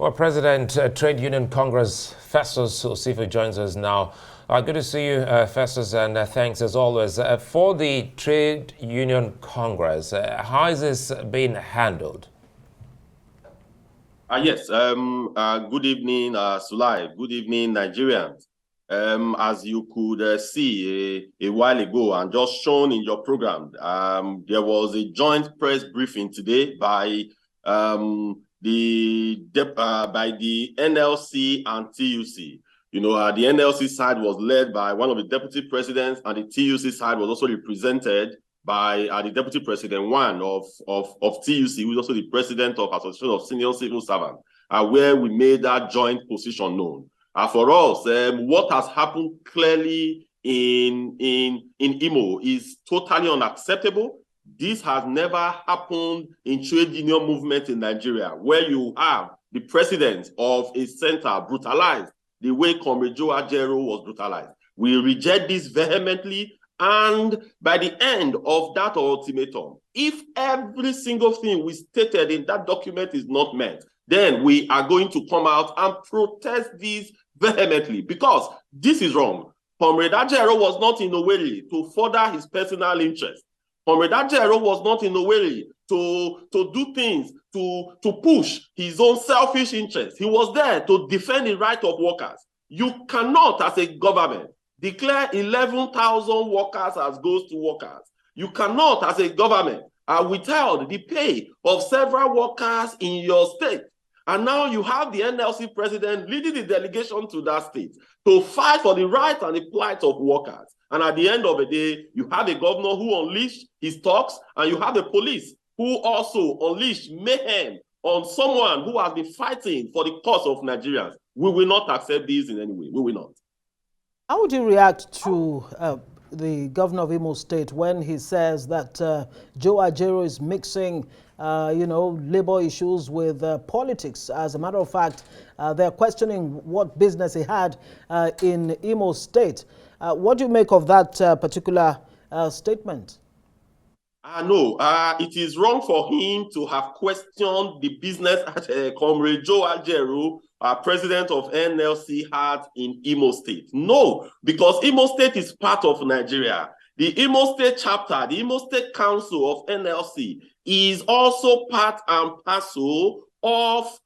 Well, President, Trade Union Congress, Festus Osifo joins us now. Good to see you, Festus, and thanks as always. For the Trade Union Congress, how is this being handled? Yes. Good evening, Sulai. Good evening, Nigerians. As you could see a while ago and just shown in your program, there was a joint press briefing today by the NLC and TUC. You know, the NLC side was led by one of the deputy presidents, and the TUC side was also represented by the deputy president, one of TUC, who is also the president of Association of Senior Civil Servants, where we made that joint position known. For us, what has happened clearly in Imo is totally unacceptable. This has never happened in trade union movement in Nigeria, where you have the president of a center brutalized the way Comrade Ajaero was brutalized. We reject this vehemently. And by the end of that ultimatum, if every single thing we stated in that document is not met, then we are going to come out and protest this vehemently, because this is wrong. Comrade Ajaero was not in Owerri to further his personal interest. Comrade Ajaero was not in Owerri to do things, to push his own selfish interest. He was there to defend the right of workers. You cannot, as a government, declare 11,000 workers as ghost workers. You cannot, as a government, withhold the pay of several workers in your state. And now you have the NLC president leading the delegation to that state to fight for the rights and the plight of workers. And at the end of the day, you have a governor who unleashed his talks, and you have the police who also unleashed mayhem on someone who has been fighting for the cause of Nigerians. We will not accept this in any way. We will not. How would you react to the governor of Imo State when he says that Joe Ajaero is mixing, labor issues with politics? As a matter of fact, they're questioning what business he had in Imo State. What do you make of that particular statement? No, it is wrong for him to have questioned the business that Comrade Joe Ajaero, president of NLC, had in Imo State. No, because Imo State is part of Nigeria. The Imo State chapter, the Imo State Council of NLC, is also part and parcel of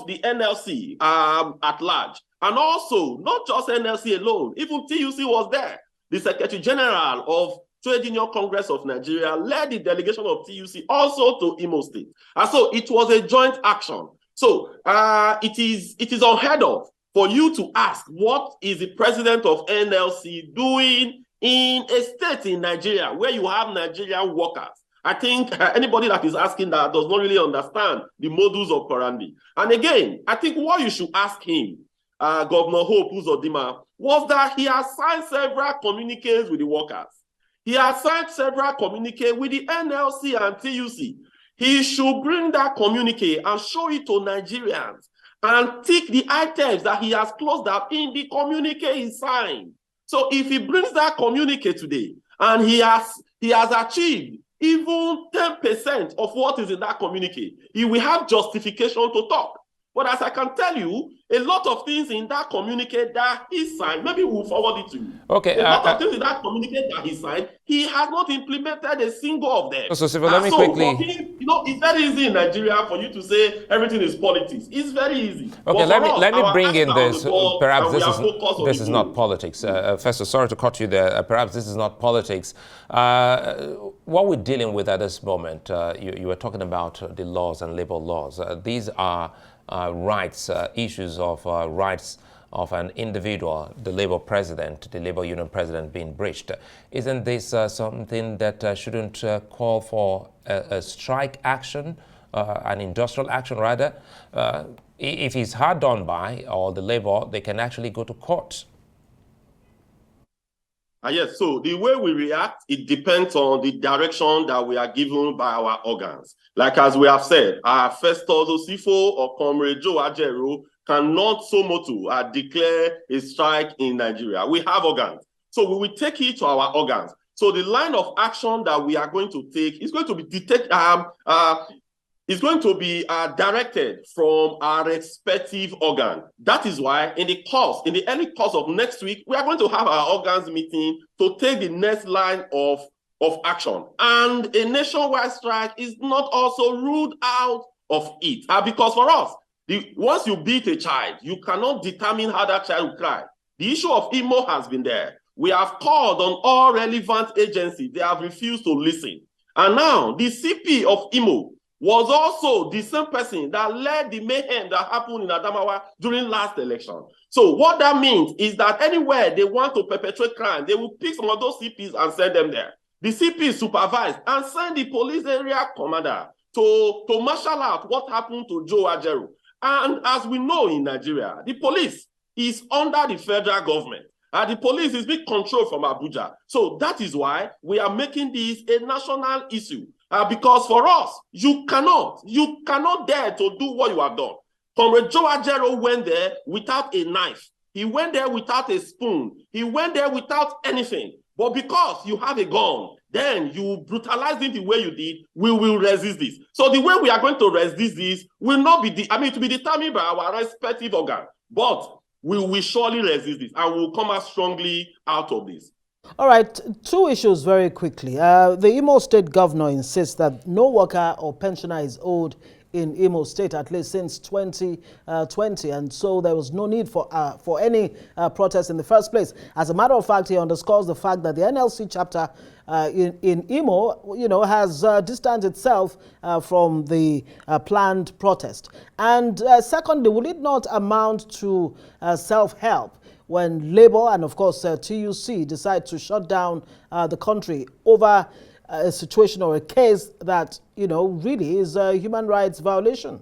the NLC at large. And also, not just NLC alone, even TUC was there. The Secretary General of Trade Union Congress of Nigeria led the delegation of TUC also to Imo State. And so it was a joint action. So it is unheard of for you to ask, what is the president of NLC doing in a state in Nigeria where you have Nigerian workers? I think anybody that is asking that does not really understand the modus operandi. And again, I think what you should ask him, Governor Hope Uzodinma, was that he has signed several communiques with the workers. He has signed several communiques with the NLC and TUC. He should bring that communique and show it to Nigerians and tick the items that he has closed out in the communique he signed. So if he brings that communique today and he has achieved even 10% of what is in that communique, he will have justification to talk. But as I can tell you, a lot of things in that communique that he signed, maybe we'll forward it to you. Okay. A lot of things in that communique that he signed, he has not implemented a single of them. So let me quickly... For him, it's very easy in Nigeria for you to say everything is politics. It's very easy. Okay, let me bring in this. Perhaps this is not politics. Festus, sorry to cut you there. Perhaps this is not politics. What we're dealing with at this moment, you were talking about the laws and labor laws. These are rights, issues of rights of an individual, the labor president, the labor union president being breached. Isn't this something that shouldn't call for a strike action, an industrial action rather? If he's hard done by, or the labor, they can actually go to court. Yes, so the way we react, it depends on the direction that we are given by our organs. Like as we have said, Festus Osifo or Comrade Joe Ajaero cannot so motu declare a strike in Nigeria. We have organs. So we will take it to our organs. So the line of action that we are going to take is going to be is going to be directed from our respective organ. That is why in the early course of next week, we are going to have our organs meeting to take the next line of action. And a nationwide strike is not also ruled out of it. Because for us, once you beat a child, you cannot determine how that child will cry. The issue of Imo has been there. We have called on all relevant agencies. They have refused to listen. And now the CP of Imo was also the same person that led the mayhem that happened in Adamawa during last election. So what that means is that anywhere they want to perpetrate crime, they will pick some of those CPs and send them there. The CP supervised and send the police area commander to marshal out what happened to Joe Ajaero. And as we know in Nigeria, the police is under the federal government. The police is being controlled from Abuja. So that is why we are making this a national issue. Because for us, you cannot dare to do what you have done. Comrade Joe Ajaero went there without a knife. He went there without a spoon. He went there without anything. But because you have a gun, then you brutalize him the way you did, we will resist this. So the way we are going to resist this will not be, to be determined by our respective organ. But we will surely resist this and we will come out strongly out of this. All right, two issues very quickly. The Imo State governor insists that no worker or pensioner is owed in Imo State, at least since 2020, and so there was no need for any protest in the first place. As a matter of fact, he underscores the fact that the NLC chapter in Imo, has distanced itself from the planned protest. And secondly, will it not amount to self-help when Labour and, of course, TUC decide to shut down the country over a situation or a case that, really is a human rights violation?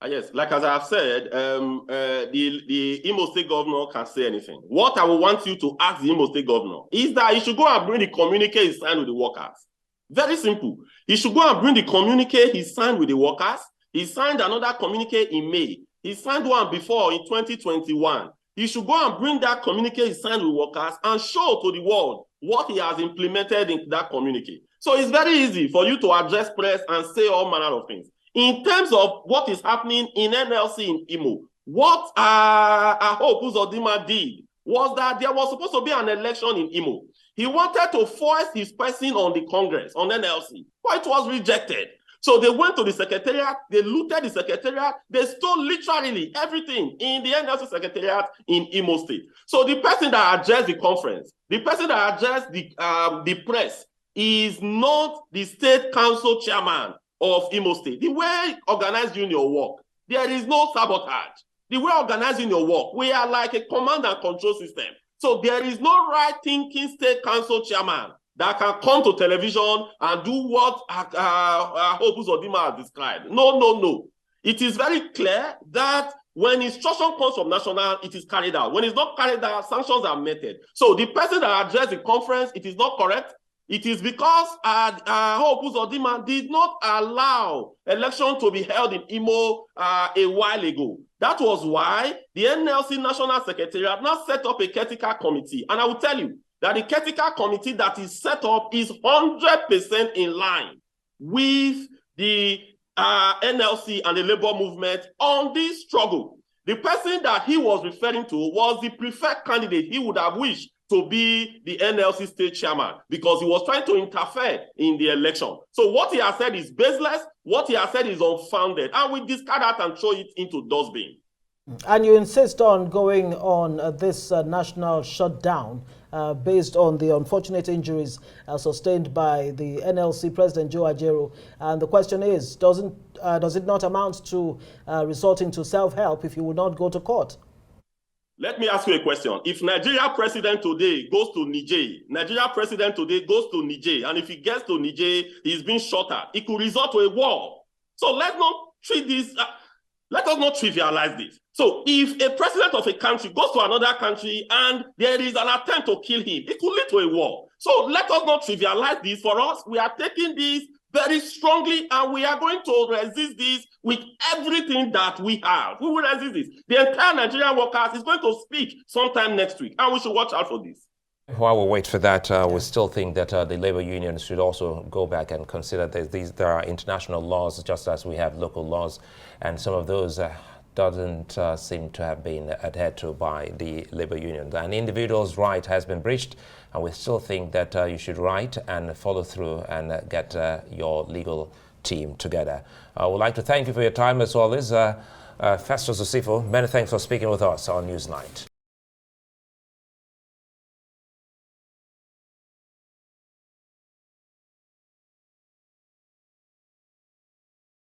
Yes, like as I have said, the Imo State governor can say anything. What I would want you to ask the Imo State governor is that he should go and bring the communique he signed with the workers. Very simple. He should go and bring the communique he signed with the workers. He signed another communique in May. He signed one before in 2021. He should go and bring that communique he signed with workers and show to the world what he has implemented in that communique. So it's very easy for you to address press and say all manner of things. In terms of what is happening in NLC in Imo, what Ajaero Uzodimma did was that there was supposed to be an election in Imo. He wanted to force his person on the Congress, on NLC, but it was rejected. So they went to the secretariat, they looted the secretariat, they stole literally everything in the NLC secretariat in Imo State. So the person that addressed the conference, the person that addressed the press is not the state council chairman of Imo State. The way organized union work, there is no sabotage. The way organized union work, we are like a command and control system. So there is no right-thinking state council chairman that can come to television and do what Ajaero Uzodimma has described. No. It is very clear that when instruction comes from national, it is carried out. When it's not carried out, sanctions are meted. So the person that addressed the conference, it is not correct. It is because Ajaero Uzodimma did not allow election to be held in Imo a while ago. That was why the NLC National Secretariat now set up a critical committee. And I will tell you that the critical committee that is set up is 100% in line with the NLC and the labor movement on this struggle. The person that he was referring to was the preferred candidate he would have wished to be the NLC state chairman because he was trying to interfere in the election. So what he has said is baseless, what he has said is unfounded, and we discard that and throw it into dustbin. And you insist on going on this national shutdown based on the unfortunate injuries sustained by the NLC President Joe Ajaero. And the question is, does it not amount to resorting to self-help if you will not go to court? Let me ask you a question. If Nigeria president today goes to Niger, and if he gets to Niger, he's been shot at, it could result to a war. So let's not treat this, let us not trivialize this. So if a president of a country goes to another country and there is an attempt to kill him, it could lead to a war. So let us not trivialize this. For us, we are taking this very strongly, and we are going to resist this with everything that we have. We will resist this. The entire Nigerian workers is going to speak sometime next week, and we should watch out for this. While we wait for that, we still think that the labor unions should also go back and consider that there are international laws just as we have local laws, and some of those doesn't seem to have been adhered to by the labor unions. An individual's right has been breached, and we still think that you should write and follow through and get your legal team together. I would like to thank you for your time as always. Festus Osifo, many thanks for speaking with us on Newsnight.